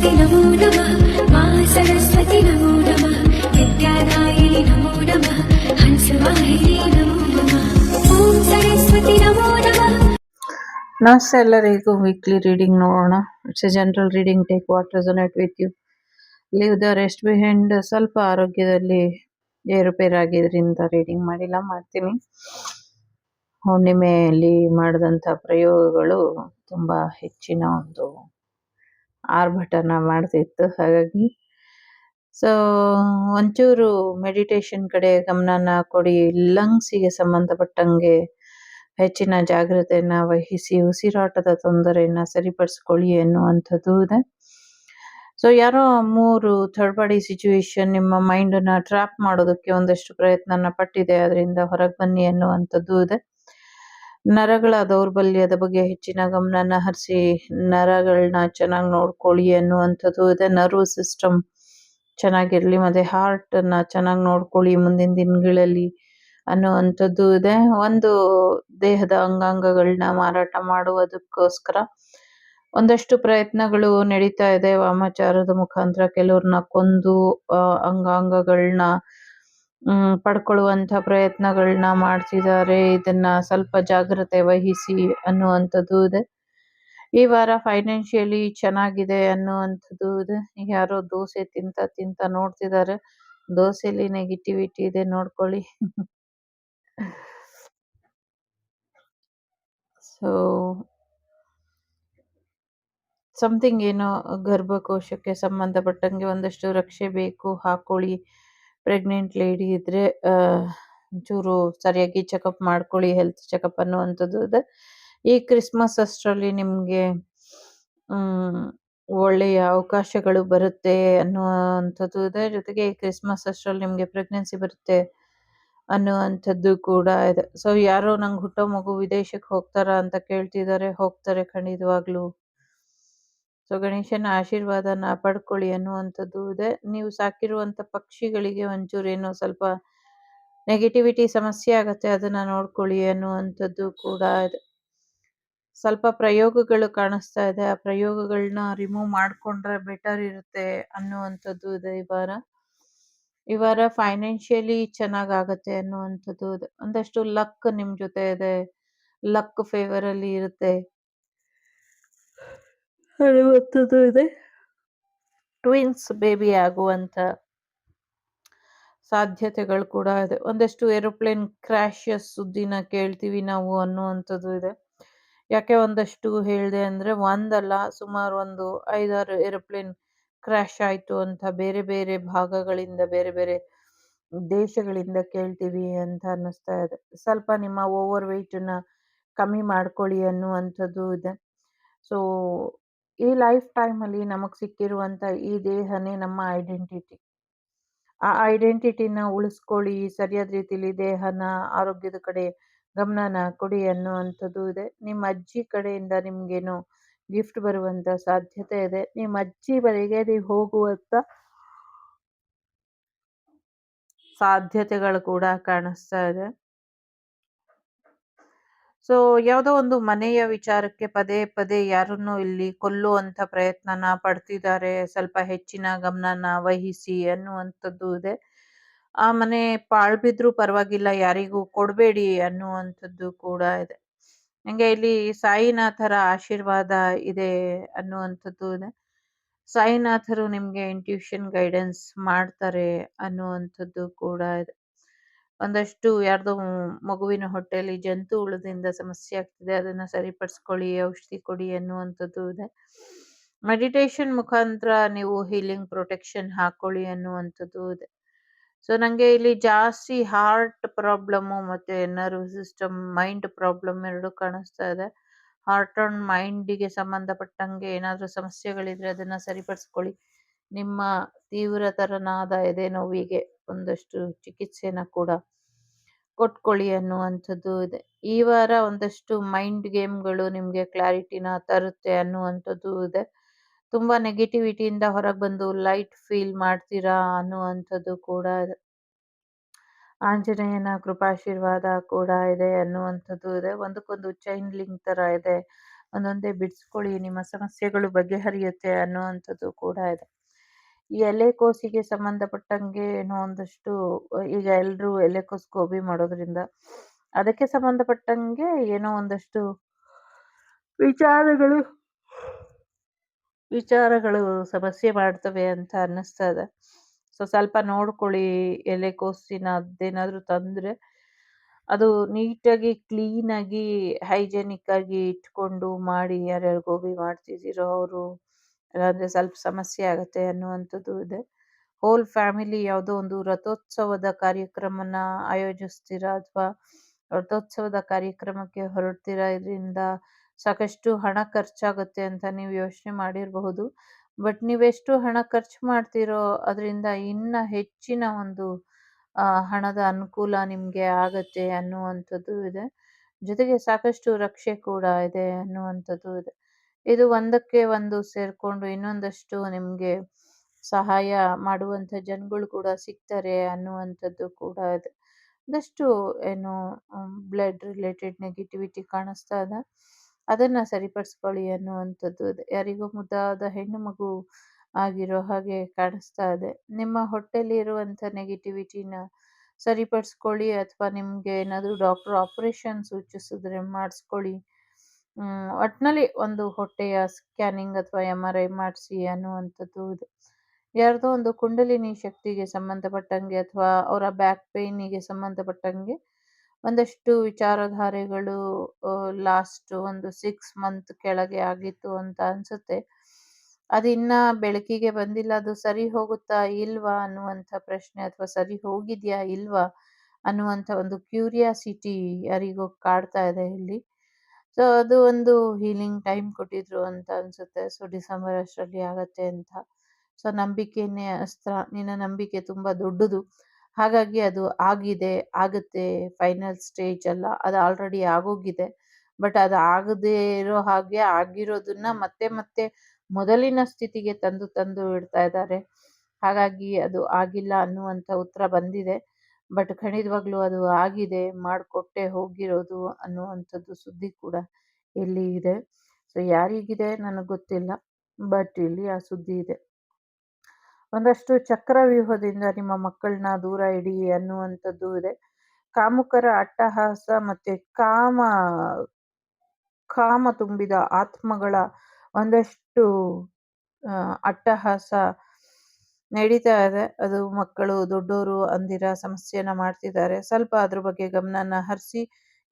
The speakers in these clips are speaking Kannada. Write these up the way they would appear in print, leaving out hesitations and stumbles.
सरस्वती नमो नमः मा सरस्वती नमो नमः विद्यादायिनि नमो नमः हंसवाहिनी नमो नमः ॐ सरस्वती नमो नमः. ನಮಸ್ತೆ ಎಲ್ಲರಿಗೂ. ವೀಕ್ಲಿ ರೀಡಿಂಗ್ ನೋಡೋಣ. It's a general reading. Take what resonate with you, leave the rest behind. ಸ್ವಲ್ಪ ಆರೋಗ್ಯದಲ್ಲಿ ಏರುಪೇರಾಗಿದ್ದರಿಂದ ರೀಡಿಂಗ್ ಮಾಡ್ತೀನಿ. ಹುಣ್ಣಿಮೆಯಲ್ಲಿ ಮಾಡಿದಂಥ ಪ್ರಯೋಗಗಳು ತುಂಬ ಹೆಚ್ಚಿನ ಒಂದು ಆರ್ಭಟನ ಮಾಡ್ತಿತ್ತು. ಹಾಗಾಗಿ ಸೊ ಒಂಚೂರು ಮೆಡಿಟೇಷನ್ ಕಡೆ ಗಮನನ ಕೊಡಿ. ಲಂಗ್ಸಿಗೆ ಸಂಬಂಧಪಟ್ಟಂಗೆ ಹೆಚ್ಚಿನ ಜಾಗ್ರತೆಯನ್ನು ವಹಿಸಿ ಉಸಿರಾಟದ ತೊಂದರೆಯನ್ನು ಸರಿಪಡಿಸ್ಕೊಳ್ಳಿ ಎನ್ನುವಂಥದ್ದು ಇದೆ. ಸೊ ಯಾರೋ 3 ಥರ್ಡ್ ಪಾರ್ಟಿ ಸಿಚುವೇಶನ್ ನಿಮ್ಮ ಮೈಂಡನ್ನು ಟ್ರ್ಯಾಪ್ ಮಾಡೋದಕ್ಕೆ ಒಂದಷ್ಟು ಪ್ರಯತ್ನನ ಪಟ್ಟಿದೆ. ಅದರಿಂದ ಹೊರಗೆ ಬನ್ನಿ ಎನ್ನುವಂಥದ್ದು ಇದೆ. ನರಗಳ ದೌರ್ಬಲ್ಯದ ಬಗ್ಗೆ ಹೆಚ್ಚಿನ ಗಮನನ ಹರಿಸಿ ನರಗಳನ್ನ ಚೆನ್ನಾಗಿ ನೋಡ್ಕೊಳ್ಳಿ ಎನ್ನುವಂಥದ್ದು ಇದೆ. ನರ್ವ್ ಸಿಸ್ಟಮ್ ಚೆನ್ನಾಗಿರಲಿ ಮತ್ತು ಹಾರ್ಟನ್ನು ಚೆನ್ನಾಗಿ ನೋಡ್ಕೊಳ್ಳಿ ಮುಂದಿನ ದಿನಗಳಲ್ಲಿ ಅನ್ನುವಂಥದ್ದು ಇದೆ. ಒಂದು ದೇಹದ ಅಂಗಾಂಗಗಳನ್ನ ಮಾರಾಟ ಮಾಡುವುದಕ್ಕೋಸ್ಕರ ಒಂದಷ್ಟು ಪ್ರಯತ್ನಗಳು ನಡೀತಾ ಇದೆ. ವಾಮಾಚಾರದ ಮುಖಾಂತರ ಕೆಲವ್ರನ್ನ ಕೊಂದು ಅಂಗಾಂಗಗಳನ್ನ ಪಡ್ಕೊಳ್ಳುವಂಥ ಪ್ರಯತ್ನಗಳನ್ನ ಮಾಡ್ತಿದ್ದಾರೆ. ಇದನ್ನ ಸ್ವಲ್ಪ ಜಾಗ್ರತೆ ವಹಿಸಿ ಅನ್ನುವಂಥದ್ದು ಇದೆ. ಈ ವಾರ ಫೈನಾನ್ಷಿಯಲಿ ಚೆನ್ನಾಗಿದೆ ಅನ್ನುವಂಥದ್ದು ಇದೆ. ಯಾರೋ ದೋಸೆ ತಿಂತ ನೋಡ್ತಿದ್ದಾರೆ. ದೋಸೆಲಿ ನೆಗೆಟಿವಿಟಿ ಇದೆ, ನೋಡ್ಕೊಳ್ಳಿ. ಸೊ ಸಮಥಿಂಗ್ ಏನೋ ಗರ್ಭಕೋಶಕ್ಕೆ ಸಂಬಂಧಪಟ್ಟಂಗೆ ಒಂದಷ್ಟು ರಕ್ಷೆ ಬೇಕು, ಹಾಕೊಳ್ಳಿ. ಪ್ರೆಗ್ನೆಂಟ್ ಲೇಡಿ ಇದ್ರೆ ಒಂಚೂರು ಸರಿಯಾಗಿ ಚೆಕಪ್ ಮಾಡ್ಕೊಳ್ಳಿ, ಹೆಲ್ತ್ ಚೆಕಪ್ ಅನ್ನುವಂಥದ್ದು ಇದೆ. ಈ ಕ್ರಿಸ್ಮಸ್ ಅಷ್ಟರಲ್ಲಿ ನಿಮಗೆ ಒಳ್ಳೆಯ ಅವಕಾಶಗಳು ಬರುತ್ತೆ ಅನ್ನುವಂಥದ್ದು ಇದೆ. ಜೊತೆಗೆ ಈ ಕ್ರಿಸ್ಮಸ್ ಅಷ್ಟರಲ್ಲಿ ನಿಮಗೆ ಪ್ರೆಗ್ನೆನ್ಸಿ ಬರುತ್ತೆ ಅನ್ನುವಂಥದ್ದು ಕೂಡ ಇದೆ. ಸೊ ಯಾರೋ ನಂಗೆ ಹುಟ್ಟೋ ಮಗು ವಿದೇಶಕ್ಕೆ ಹೋಗ್ತಾರಾ ಅಂತ ಕೇಳ್ತಿದ್ದಾರೆ. ಹೋಗ್ತಾರೆ ಖಂಡಿತವಾಗ್ಲೂ. ಸೊ ಗಣೇಶನ ಆಶೀರ್ವಾದನ ಪಡ್ಕೊಳ್ಳಿ ಅನ್ನುವಂಥದ್ದು ಇದೆ. ನೀವು ಸಾಕಿರುವಂಥ ಪಕ್ಷಿಗಳಿಗೆ ಒಂಚೂರು ಏನೋ ಸ್ವಲ್ಪ ನೆಗೆಟಿವಿಟಿ ಸಮಸ್ಯೆ ಆಗತ್ತೆ, ಅದನ್ನ ನೋಡ್ಕೊಳ್ಳಿ ಅನ್ನುವಂಥದ್ದು ಕೂಡ ಇದೆ. ಸ್ವಲ್ಪ ಪ್ರಯೋಗಗಳು ಕಾಣಿಸ್ತಾ ಇದೆ. ಆ ಪ್ರಯೋಗಗಳನ್ನ ರಿಮೂವ್ ಮಾಡ್ಕೊಂಡ್ರೆ ಬೆಟರ್ ಇರುತ್ತೆ ಅನ್ನುವಂಥದ್ದು ಇದೆ. ಈ ವಾರ ಫೈನಾನ್ಷಿಯಲಿ ಚೆನ್ನಾಗಾಗತ್ತೆ ಅನ್ನುವಂಥದ್ದು ಇದೆ. ಒಂದಷ್ಟು ಲಕ್ ನಿಮ್ ಜೊತೆ ಇದೆ, ಲಕ್ ಫೇವರ್ ಅಲ್ಲಿ ಇರುತ್ತೆ ಅನ್ನುವಂಥದ್ದು ಇದೆ. ಟ್ವಿನ್ಸ್ ಬೇಬಿ ಆಗುವಂಥ ಸಾಧ್ಯತೆಗಳು ಕೂಡ ಇದೆ. ಒಂದಷ್ಟು ಏರೋಪ್ಲೇನ್ ಕ್ರ್ಯಾಶಸ್ ಸುದ್ದಿನ ಕೇಳ್ತೀವಿ ನಾವು ಅನ್ನುವಂಥದ್ದು ಇದೆ. ಯಾಕೆ ಒಂದಷ್ಟು ಹೇಳಿದೆ ಅಂದರೆ, ಒಂದಲ್ಲ ಸುಮಾರು ಒಂದು 5-6 ಏರೋಪ್ಲೇನ್ ಕ್ರ್ಯಾಶ್ ಆಯಿತು ಅಂತ ಬೇರೆ ಬೇರೆ ಭಾಗಗಳಿಂದ ಬೇರೆ ಬೇರೆ ದೇಶಗಳಿಂದ ಕೇಳ್ತೀವಿ ಅಂತ ಅನ್ನಿಸ್ತಾ ಇದೆ. ಸ್ವಲ್ಪ ನಿಮ್ಮ ಓವರ್ ವೆಯ್ಟನ್ನ ಕಮ್ಮಿ ಮಾಡ್ಕೊಳ್ಳಿ ಅನ್ನುವಂಥದ್ದು ಇದೆ. ಸೊ ಈ ಲೈಫ್ ಟೈಮಲ್ಲಿ ನಮಗೆ ಸಿಕ್ಕಿರುವಂಥ ಈ ದೇಹನೇ ನಮ್ಮ ಐಡೆಂಟಿಟಿ. ಆ ಐಡೆಂಟಿಟಿನ ಉಳಿಸ್ಕೊಳ್ಳಿ, ಸರಿಯಾದ ರೀತಿಲಿ ದೇಹನ ಆರೋಗ್ಯದ ಕಡೆ ಗಮನನ ಕೊಡಿ ಅನ್ನುವಂಥದ್ದು ಇದೆ. ನಿಮ್ಮ ಅಜ್ಜಿ ಕಡೆಯಿಂದ ನಿಮ್ಗೇನೋ ಗಿಫ್ಟ್ ಬರುವಂಥ ಸಾಧ್ಯತೆ ಇದೆ. ನಿಮ್ಮ ಅಜ್ಜಿ ಬಳಿಗೆ ನೀವು ಹೋಗುವಂಥ ಸಾಧ್ಯತೆಗಳು ಕೂಡ ಕಾಣಿಸ್ತಾ ಇದೆ. ಸೊ ಯಾವುದೋ ಒಂದು ಮನೆಯ ವಿಚಾರಕ್ಕೆ ಪದೇ ಪದೇ ಯಾರನ್ನು ಇಲ್ಲಿ ಕೊಲ್ಲುವಂಥ ಪ್ರಯತ್ನನ ಪಡ್ತಿದ್ದಾರೆ. ಸ್ವಲ್ಪ ಹೆಚ್ಚಿನ ಗಮನನ ವಹಿಸಿ ಅನ್ನುವಂಥದ್ದು ಇದೆ. ಆ ಮನೆ ಪಾಳ್ಬಿದ್ರೂ ಪರವಾಗಿಲ್ಲ, ಯಾರಿಗೂ ಕೊಡಬೇಡಿ ಅನ್ನುವಂಥದ್ದು ಕೂಡ ಇದೆ. ನನಗೆ ಇಲ್ಲಿ ಸಾಯಿನಾಥರ ಆಶೀರ್ವಾದ ಇದೆ ಅನ್ನುವಂಥದ್ದು ಇದೆ. ಸಾಯಿನಾಥರು ನಿಮಗೆ ಇಂಟ್ಯೂಷನ್ ಗೈಡೆನ್ಸ್ ಮಾಡ್ತಾರೆ ಅನ್ನುವಂಥದ್ದು ಕೂಡ ಇದೆ. ಒಂದಷ್ಟು ಯಾರ್ದೋ ಮಗುವಿನ ಹೊಟ್ಟೆಯಲ್ಲಿ ಜಂತು ಹುಳದಿಂದ ಸಮಸ್ಯೆ ಆಗ್ತಿದೆ, ಅದನ್ನ ಸರಿಪಡಿಸ್ಕೊಳ್ಳಿ, ಔಷಧಿ ಕೊಡಿ ಅನ್ನುವಂಥದ್ದು ಇದೆ. ಮೆಡಿಟೇಷನ್ ಮುಖಾಂತರ ನೀವು ಹೀಲಿಂಗ್ ಪ್ರೊಟೆಕ್ಷನ್ ಹಾಕೊಳ್ಳಿ ಅನ್ನುವಂಥದ್ದು ಇದೆ. ಸೊ ನನಗೆ ಇಲ್ಲಿ ಜಾಸ್ತಿ ಹಾರ್ಟ್ ಪ್ರಾಬ್ಲಮ್ಮು ಮತ್ತು ನರ್ವ್ ಸಿಸ್ಟಮ್, ಮೈಂಡ್ ಪ್ರಾಬ್ಲಮ್ ಎರಡು ಕಾಣಿಸ್ತಾ ಇದೆ. ಹಾರ್ಟ್ ಅಂಡ್ ಮೈಂಡಿಗೆ ಸಂಬಂಧಪಟ್ಟಂಗೆ ಏನಾದರೂ ಸಮಸ್ಯೆಗಳಿದ್ರೆ ಅದನ್ನು ಸರಿಪಡಿಸ್ಕೊಳ್ಳಿ. ನಿಮ್ಮ ತೀವ್ರತರನಾದ ಎದೆ ನೋವಿಗೆ ಒಂದಷ್ಟು ಚಿಕಿತ್ಸೆನ ಕೂಡ ಕೊಟ್ಕೊಳ್ಳಿ ಅನ್ನುವಂಥದ್ದು ಇದೆ. ಈ ವಾರ ಒಂದಷ್ಟು ಮೈಂಡ್ ಗೇಮ್ಗಳು ನಿಮಗೆ ಕ್ಲಾರಿಟಿನ ತರುತ್ತೆ ಅನ್ನುವಂಥದ್ದು ಇದೆ. ತುಂಬ ನೆಗೆಟಿವಿಟಿಯಿಂದ ಹೊರಗೆ ಬಂದು ಲೈಟ್ ಫೀಲ್ ಮಾಡ್ತೀರಾ ಅನ್ನುವಂಥದ್ದು ಕೂಡ ಇದೆ. ಆಂಜನೇಯನ ಕೃಪಾಶೀರ್ವಾದ ಕೂಡ ಇದೆ ಅನ್ನುವಂಥದ್ದು ಇದೆ. ಒಂದಕ್ಕೊಂದು ಚೈನ್ ಲಿಂಕ್ ಥರ ಇದೆ. ಒಂದೊಂದೇ ಬಿಡಿಸ್ಕೊಳ್ಳಿ, ನಿಮ್ಮ ಸಮಸ್ಯೆಗಳು ಬಗೆಹರಿಯುತ್ತೆ ಅನ್ನುವಂಥದ್ದು ಕೂಡ ಇದೆ. ಈ ಎಲೆಕೋಸಿಗೆ ಸಂಬಂಧಪಟ್ಟಂಗೆ ಏನೋ ಒಂದಷ್ಟು ಈಗ ಎಲ್ರೂ ಎಲೆಕೋಸು ಗೋಬಿ ಮಾಡೋದ್ರಿಂದ ಅದಕ್ಕೆ ಸಂಬಂಧಪಟ್ಟಂಗೆ ಏನೋ ಒಂದಷ್ಟು ವಿಚಾರಗಳು ವಿಚಾರಗಳು ಸಮಸ್ಯೆ ಮಾಡ್ತವೆ ಅಂತ ಅನ್ನಿಸ್ತಾ ಇದೆ. ಸೊ ಸ್ವಲ್ಪ ನೋಡ್ಕೊಳ್ಳಿ, ಎಲೆಕೋಸಿನದ್ದೇನಾದ್ರೂ ತಂದ್ರೆ ಅದು ನೀಟಾಗಿ ಕ್ಲೀನಾಗಿ ಹೈಜೆನಿಕ್ ಆಗಿ ಇಟ್ಕೊಂಡು ಮಾಡಿ. ಯಾರ್ಯಾರು ಗೋಬಿ ಮಾಡ್ತಿದ್ದೀರೋ ಅವರು, ಇಲ್ಲಾಂದ್ರೆ ಸ್ವಲ್ಪ ಸಮಸ್ಯೆ ಆಗತ್ತೆ ಅನ್ನುವಂಥದ್ದು ಇದೆ. ಹೋಲ್ ಫ್ಯಾಮಿಲಿ ಯಾವುದೋ ಒಂದು ರಥೋತ್ಸವದ ಕಾರ್ಯಕ್ರಮನ ಆಯೋಜಿಸ್ತೀರಾ ಅಥವಾ ರಥೋತ್ಸವದ ಕಾರ್ಯಕ್ರಮಕ್ಕೆ ಹೊರಡ್ತೀರಾ, ಇದರಿಂದ ಸಾಕಷ್ಟು ಹಣ ಖರ್ಚಾಗುತ್ತೆ ಅಂತ ನೀವು ಯೋಚನೆ ಮಾಡಿರಬಹುದು. ಬಟ್ ನೀವೆಷ್ಟು ಹಣ ಖರ್ಚು ಮಾಡ್ತೀರೋ ಅದರಿಂದ ಇನ್ನ ಹೆಚ್ಚಿನ ಒಂದು ಹಣದ ಅನುಕೂಲ ನಿಮಗೆ ಆಗತ್ತೆ ಅನ್ನುವಂಥದ್ದು ಇದೆ. ಜೊತೆಗೆ ಸಾಕಷ್ಟು ರಕ್ಷೆ ಕೂಡ ಇದೆ ಅನ್ನುವಂಥದ್ದು ಇದೆ. ಇದು ಒಂದಕ್ಕೆ ಒಂದು ಸೇರ್ಕೊಂಡು ಇನ್ನೊಂದಷ್ಟು ನಿಮಗೆ ಸಹಾಯ ಮಾಡುವಂಥ ಜನಗಳು ಕೂಡ ಸಿಗ್ತಾರೆ ಅನ್ನುವಂಥದ್ದು ಕೂಡ ಇದೆ. ಒಂದಷ್ಟು ಏನು ಬ್ಲಡ್ ರಿಲೇಟೆಡ್ ನೆಗೆಟಿವಿಟಿ ಕಾಣಿಸ್ತಾ ಇದೆ, ಅದನ್ನ ಸರಿಪಡಿಸ್ಕೊಳ್ಳಿ ಅನ್ನುವಂಥದ್ದು ಇದೆ. ಯಾರಿಗೋ ಮುದ್ದಾದ ಹೆಣ್ಣು ಮಗು ಆಗಿರೋ ಹಾಗೆ ಕಾಣಿಸ್ತಾ ಇದೆ. ನಿಮ್ಮ ಹೊಟ್ಟೆಲಿ ಇರುವಂಥ ನೆಗೆಟಿವಿಟಿನ ಸರಿಪಡಿಸ್ಕೊಳ್ಳಿ, ಅಥವಾ ನಿಮ್ಗೆ ಏನಾದರೂ ಡಾಕ್ಟರ್ ಆಪರೇಷನ್ ಸೂಚಿಸಿದ್ರೆ ಮಾಡಿಸ್ಕೊಳ್ಳಿ. ಒಟ್ನಲ್ಲಿ ಒಂದು ಹೊಟ್ಟೆಯ ಸ್ಕ್ಯಾನಿಂಗ್ ಅಥವಾ MRI ಮಾಡಿಸಿ ಅನ್ನುವಂಥದ್ದು ಇದೆ. ಯಾರ್ದೋ ಒಂದು ಕುಂಡಲಿನಿ ಶಕ್ತಿಗೆ ಸಂಬಂಧಪಟ್ಟಂಗೆ ಅಥವಾ ಅವರ ಬ್ಯಾಕ್ ಪೇಯ್ನಿಗೆ ಸಂಬಂಧಪಟ್ಟಂಗೆ ಒಂದಷ್ಟು ವಿಚಾರಧಾರೆಗಳು ಲಾಸ್ಟ್ ಒಂದು 6 ಮಂತ್ ಕೆಳಗೆ ಆಗಿತ್ತು ಅಂತ ಅನ್ಸುತ್ತೆ. ಅದಿನ್ನ ಬೆಳಕಿಗೆ ಬಂದಿಲ್ಲ. ಅದು ಸರಿ ಹೋಗುತ್ತಾ ಇಲ್ವಾ ಅನ್ನುವಂಥ ಪ್ರಶ್ನೆ, ಅಥವಾ ಸರಿ ಹೋಗಿದ್ಯಾ ಇಲ್ವಾ ಅನ್ನುವಂಥ ಒಂದು ಕ್ಯೂರಿಯಾಸಿಟಿ ಯಾರಿಗೋ ಕಾಡ್ತಾ ಇದೆ ಇಲ್ಲಿ. ಸೊ ಅದು ಒಂದು ಹೀಲಿಂಗ್ ಟೈಮ್ ಕೊಟ್ಟಿದ್ರು ಅಂತ ಅನ್ಸುತ್ತೆ. ಸೊ ಡಿಸೆಂಬರ್ ಅಷ್ಟರಲ್ಲಿ ಆಗತ್ತೆ ಅಂತ. ಸೊ ನಂಬಿಕೆನೇ ಅಸ್ತ್ರ. ನಿನ್ನ ನಂಬಿಕೆ ತುಂಬಾ ದೊಡ್ಡದು. ಹಾಗಾಗಿ ಅದು ಆಗಿದೆ, ಆಗುತ್ತೆ. ಫೈನಲ್ ಸ್ಟೇಜ್ ಅಲ್ಲ, ಅದು ಆಲ್ರೆಡಿ ಆಗೋಗಿದೆ. ಬಟ್ ಅದು ಆಗದೇ ಇರೋ ಹಾಗೆ ಆಗಿರೋದನ್ನ ಮತ್ತೆ ಮತ್ತೆ ಮೊದಲಿನ ಸ್ಥಿತಿಗೆ ತಂದು ತಂದು ಇಡ್ತಾ ಇದ್ದಾರೆ. ಹಾಗಾಗಿ ಅದು ಆಗಿಲ್ಲ ಅನ್ನುವಂಥ ಉತ್ತರ ಬಂದಿದೆ. ಬಟ್ ಖಂಡಿತವಾಗ್ಲೂ ಅದು ಆಗಿದೆ, ಮಾಡಿಕೊಟ್ಟೆ ಹೋಗಿರೋದು ಅನ್ನುವಂಥದ್ದು ಸುದ್ದಿ ಕೂಡ ಇಲ್ಲಿ ಇದೆ. ಸೊ ಯಾರಿಗಿದೆ ನನಗೆ ಗೊತ್ತಿಲ್ಲ, ಬಟ್ ಇಲ್ಲಿ ಆ ಸುದ್ದಿ ಇದೆ. ಒಂದಷ್ಟು ಚಕ್ರವ್ಯೂಹದಿಂದ ನಿಮ್ಮ ಮಕ್ಕಳನ್ನ ದೂರ ಇಡಿ ಅನ್ನುವಂಥದ್ದು ಇದೆ. ಕಾಮುಕರ ಅಟ್ಟಹಾಸ ಮತ್ತೆ ಕಾಮ ತುಂಬಿದ ಆತ್ಮಗಳ ಒಂದಷ್ಟು ಅಟ್ಟಹಾಸ ನಡೀತಾ ಇದೆ. ಅದು ಮಕ್ಕಳು ದೊಡ್ಡೋರು ಅಂದಿರ ಸಮಸ್ಯೆನ ಮಾಡ್ತಿದ್ದಾರೆ. ಸ್ವಲ್ಪ ಅದ್ರ ಬಗ್ಗೆ ಗಮನನ ಹರಿಸಿ,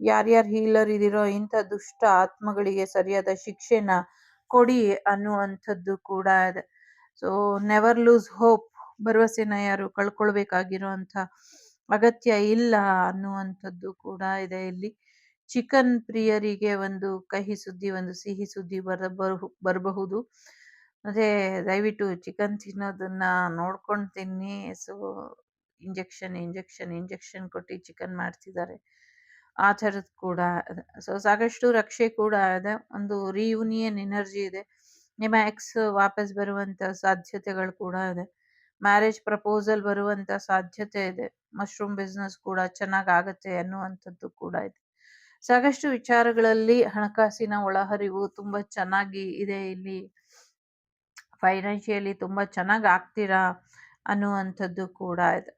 ಯಾರ್ಯಾರು ಹೀಲರ್ ಇದೀರೋ ಇಂಥ ದುಷ್ಟ ಆತ್ಮಗಳಿಗೆ ಸರಿಯಾದ ಶಿಕ್ಷೆನ ಕೊಡಿ ಅನ್ನುವಂಥದ್ದು ಕೂಡ ಇದೆ. So never lose hope. ಭರವಸೆನ ಯಾರು ಕಳ್ಕೊಳ್ಬೇಕಾಗಿರೋಂಥ ಅಗತ್ಯ ಇಲ್ಲ ಅನ್ನುವಂಥದ್ದು ಕೂಡ ಇದೆ ಇಲ್ಲಿ. ಚಿಕನ್ ಪ್ರಿಯರಿಗೆ ಒಂದು ಕಹಿ ಸುದ್ದಿ, ಒಂದು ಸಿಹಿ ಸುದ್ದಿ ಬರಬಹುದು. ಮತ್ತೆ ದಯವಿಟ್ಟು ಚಿಕನ್ ತಿನ್ನೋದನ್ನ ನೋಡ್ಕೊಂಡು ತಿನ್ನಿ. ಸೊ ಇಂಜೆಕ್ಷನ್ ಕೊಟ್ಟು ಚಿಕನ್ ಮಾಡ್ತಿದ್ದಾರೆ, ಆ ಥರದ್ದು ಕೂಡ ಇದೆ. ಸೊ ಸಾಕಷ್ಟು ರಕ್ಷೆ ಕೂಡ ಇದೆ. ಒಂದು ರಿಯೂನಿಯನ್ ಎನರ್ಜಿ ಇದೆ. ನಿಮ್ಮ ಎಕ್ಸ್ ವಾಪಸ್ ಬರುವಂತ ಸಾಧ್ಯತೆಗಳು ಕೂಡ ಇದೆ. ಮ್ಯಾರೇಜ್ ಪ್ರಪೋಸಲ್ ಬರುವಂತ ಸಾಧ್ಯತೆ ಇದೆ. ಮಶ್ರೂಮ್ ಬಿಸ್ನೆಸ್ ಕೂಡ ಚೆನ್ನಾಗ್ ಆಗತ್ತೆ ಅನ್ನುವಂಥದ್ದು ಕೂಡ ಇದೆ. ಸಾಕಷ್ಟು ವಿಚಾರಗಳಲ್ಲಿ ಹಣಕಾಸಿನ ಒಳಹರಿವು ತುಂಬಾ ಚೆನ್ನಾಗಿ ಇದೆ ಇಲ್ಲಿ. ಫೈನಾನ್ಷಿಯಲಿ ತುಂಬಾ ಚೆನ್ನಾಗಿ ಆಗ್ತೀರಾ ಅನ್ನುವಂಥದ್ದು ಕೂಡ ಇದೆ.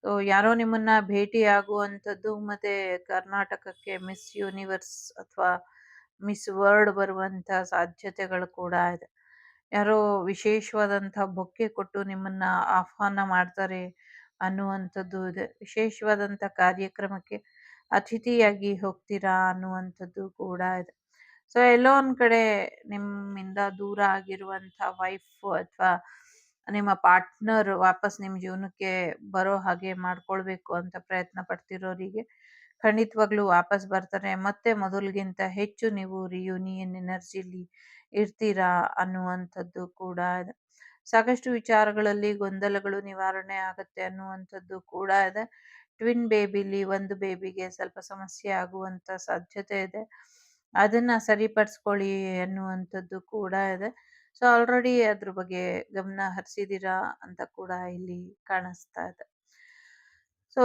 ಸೊ ಯಾರೋ ನಿಮ್ಮನ್ನ ಭೇಟಿ ಆಗುವಂಥದ್ದು, ಮತ್ತೆ ಕರ್ನಾಟಕಕ್ಕೆ ಮಿಸ್ ಯೂನಿವರ್ಸ್ ಅಥವಾ ಮಿಸ್ ವರ್ಲ್ಡ್ ಬರುವಂಥ ಸಾಧ್ಯತೆಗಳು ಕೂಡ ಇದೆ. ಯಾರೋ ವಿಶೇಷವಾದಂಥ ಬೊಕ್ಕೆ ಕೊಟ್ಟು ನಿಮ್ಮನ್ನ ಆಹ್ವಾನ ಮಾಡ್ತಾರೆ ಅನ್ನುವಂಥದ್ದು ಇದೆ. ವಿಶೇಷವಾದಂಥ ಕಾರ್ಯಕ್ರಮಕ್ಕೆ ಅತಿಥಿಯಾಗಿ ಹೋಗ್ತೀರಾ ಅನ್ನುವಂಥದ್ದು ಕೂಡ ಇದೆ. ಸೊ ಎಲ್ಲೋ ಒಂದ್ ಕಡೆ ನಿಮ್ಮಿಂದ ದೂರ ಆಗಿರುವಂಥ ವೈಫ್ ಅಥವಾ ನಿಮ್ಮ ಪಾರ್ಟ್ನರ್ ವಾಪಸ್ ನಿಮ್ಮ ಜೀವನಕ್ಕೆ ಬರೋ ಹಾಗೆ ಮಾಡ್ಕೊಳ್ಬೇಕು ಅಂತ ಪ್ರಯತ್ನ ಪಡ್ತಿರೋರಿಗೆ ಖಂಡಿತವಾಗ್ಲೂ ವಾಪಸ್ ಬರ್ತಾರೆ. ಮತ್ತೆ ಮೊದಲಿಗಿಂತ ಹೆಚ್ಚು ನೀವು ರಿಯೂನಿಯನ್ ಎನರ್ಜಿಲಿ ಇರ್ತೀರಾ ಅನ್ನುವಂಥದ್ದು ಕೂಡ ಇದೆ. ಸಾಕಷ್ಟು ವಿಚಾರಗಳಲ್ಲಿ ಗೊಂದಲಗಳು ನಿವಾರಣೆ ಆಗತ್ತೆ ಅನ್ನುವಂಥದ್ದು ಕೂಡ ಇದೆ. ಟ್ವಿನ್ ಬೇಬಿಲಿ ಒಂದು ಬೇಬಿಗೆ ಸ್ವಲ್ಪ ಸಮಸ್ಯೆ ಆಗುವಂತ ಸಾಧ್ಯತೆ ಇದೆ. ಅದನ್ನ ಸರಿಪಡಿಸ್ಕೊಳ್ಳಿ ಅನ್ನುವಂಥದ್ದು ಕೂಡ ಇದೆ. ಸೊ ಆಲ್ರೆಡಿ ಅದ್ರ ಬಗ್ಗೆ ಗಮನ ಹರಿಸಿದೀರಾ ಅಂತ ಕೂಡ ಇಲ್ಲಿ ಕಾಣಿಸ್ತಾ ಇದೆ. So